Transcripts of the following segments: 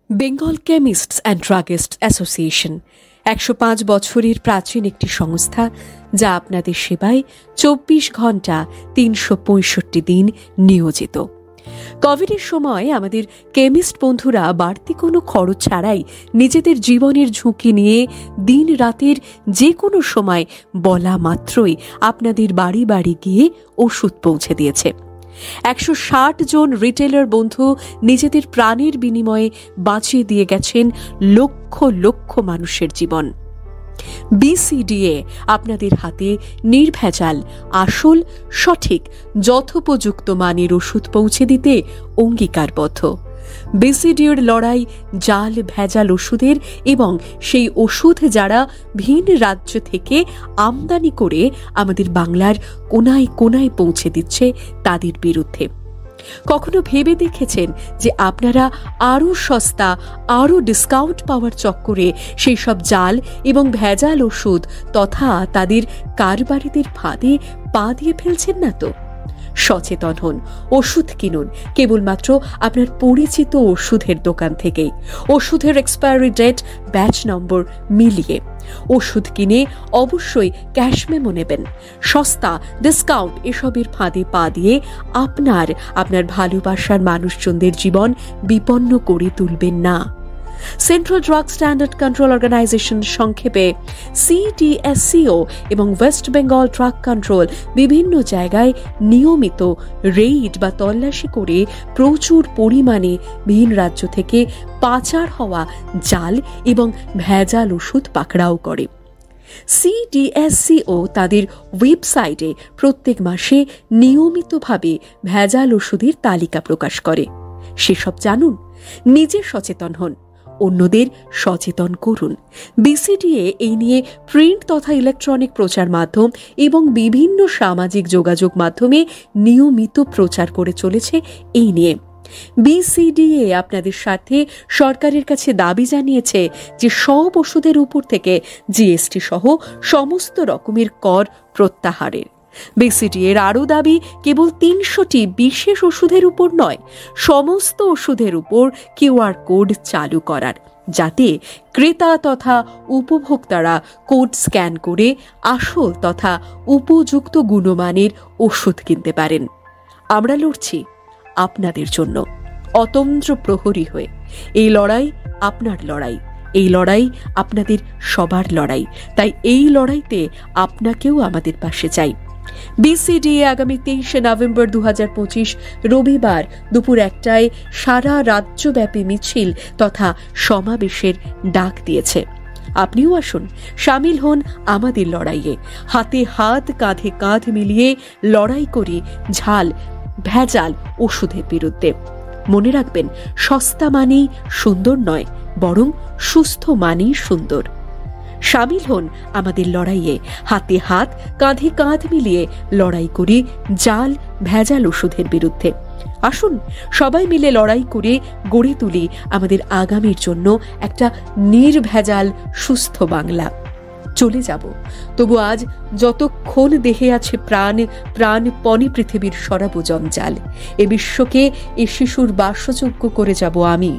Bengal chemists and druggists association ১০৫ বছরের প্রাচীন একটি সংস্থা, যা আপনাদের সেবায় ২৪ ঘন্টা ৩৬৫ দিন নিয়োজিত। কোভিডের সময় আমাদের কেমিস্ট বন্ধুরা বাড়তি কোনো খরচ ছাড়াই নিজেদের জীবনের ঝুঁকি নিয়ে দিন রাতের যে কোনো সময় বলা মাত্রই আপনাদের বাড়ি বাড়ি গিয়ে ওষুধ পৌঁছে দিয়েছে। ১৬০ জন রিটেলার বন্ধু নিজেদের প্রাণের বিনিময়ে বাঁচিয়ে দিয়ে গেছেন লক্ষ লক্ষ মানুষের জীবন। বিসিডিএ আপনাদের হাতে নির্ভেজাল, আসল, সঠিক, যথোপযুক্ত মানের ওষুধ পৌঁছে দিতে অঙ্গীকারবদ্ধ। বিসিডিএর লড়াই জাল ভেজাল ওষুধের এবং সেই ওষুধ যারা ভিন রাজ্য থেকে আমদানি করে আমাদের বাংলার কোনায় কোনায় পৌঁছে দিচ্ছে তাদের বিরুদ্ধে। কখনো ভেবে দেখেছেন যে আপনারা আরও সস্তা, আরও ডিসকাউন্ট পাওয়ার চক্করে সেই সব জাল এবং ভেজাল ওষুধ তথা তাদের কারবারিদের ফাঁদে পা দিয়ে ফেলছেন না তো? সচেতন হন, ওষুধ কিনুন কেবলমাত্র আপনার পরিচিত ওষুধের দোকান থেকেই, ওষুধের এক্সপায়ারি ডেট, ব্যাচ নম্বর মিলিয়ে। ওষুধ কিনে অবশ্যই ক্যাশ মেমো নেবেন। সস্তা, ডিসকাউন্ট এসবের ফাঁদে পা দিয়ে আপনার ভালোবাসার মানুষজনদের জীবন বিপন্ন করে তুলবেন না। Central drug standard control organisation, সংক্ষেপে সিডিএসসিও, এবং ওয়েস্ট বেঙ্গল ড্রাগ কন্ট্রোল বিভিন্ন জায়গায় নিয়মিত রেইড বা তল্লাশি করে প্রচুর পরিমাণে ভিন রাজ্য থেকে পাচার হওয়া জাল এবং ভেজাল ওষুধ পাকড়াও করে। সিডিএসসিও তাদের ওয়েবসাইটে প্রত্যেক মাসে নিয়মিতভাবে ভেজাল ওষুধের তালিকা প্রকাশ করে। সেসব জানুন, নিজে সচেতন হন, অন্যদের সচেতন করুন। বিসিডিএ এই নিয়ে প্রিন্ট তথা ইলেকট্রনিক প্রচার মাধ্যম এবং বিভিন্ন সামাজিক যোগাযোগ মাধ্যমে নিয়মিত প্রচার করে চলেছে এই নিয়ে। বিসিডিএ আপনাদের স্বার্থে সরকারের কাছে দাবি জানিয়েছে যে সব ওষুধের উপর থেকে জিএসটি সহ সমস্ত রকমের কর প্রত্যাহারের। বিসিডিএর আরও দাবি, কেবল ৩০০টি বিশেষ ওষুধের উপর নয়, সমস্ত ওষুধের উপর কিউআর কোড চালু করার, যাতে ক্রেতা তথা উপভোক্তারা কোড স্ক্যান করে আসল তথা উপযুক্ত গুণমানের ওষুধ কিনতে পারেন। আমরা লড়ছি আপনাদের জন্য, অতন্ত্র প্রহরী হয়ে। এই লড়াই আপনার লড়াই, এই লড়াই আপনাদের সবার লড়াই। তাই এই লড়াইতে আপনাকেও আমাদের পাশে চাই। বিসিডিএ আগামী 23শে নভেম্বর ২০২৫ রবিবার দুপুর ১টায় সারা রাজ্যব্যাপী মিছিল তথা সমাবেশের ডাক দিয়েছে। আপনিও আসুন, সামিল হন আমাদের লড়াইয়ে। হাতে হাত, কাঁধে কাঁধ মিলিয়ে লড়াই করি ঝাল ভেজাল ওষুধের বিরুদ্ধে। মনে রাখবেন, সস্তা মানেই সুন্দর নয়, বরং সুস্থ মানেই সুন্দর। সামিল হন আমাদের লড়াইয়ে, হাতে হাত, কাঁধে কাঁধ মিলিয়ে লড়াই করি জাল ভেজাল ওষুধের বিরুদ্ধে। আসুন সবাই মিলে লড়াই করে গড়ে তুলি আমাদের আগামীর জন্য একটা নির্ভেজাল সুস্থ বাংলা। চলে যাব, তবু আজ যতক্ষণ দেহে আছে প্রাণপণে পৃথিবীর সরাবো জঞ্জাল। এ বিশ্বকে এ শিশুর বাসযোগ্য করে যাব আমি।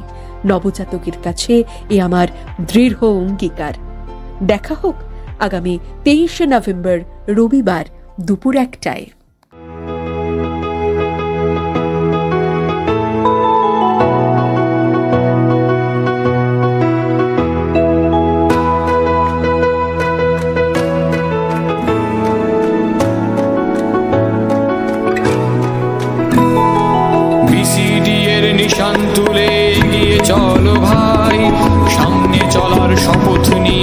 নবজাতকের কাছে এ আমার দৃঢ় অঙ্গীকার। দেখা হোক আগামী 23শে নভেম্বর রবিবার দুপুর ১টায়। বিসিডিএর নিশান তুলে এগিয়ে চলো ভাই, সামনে চলার শপথ নিয়ে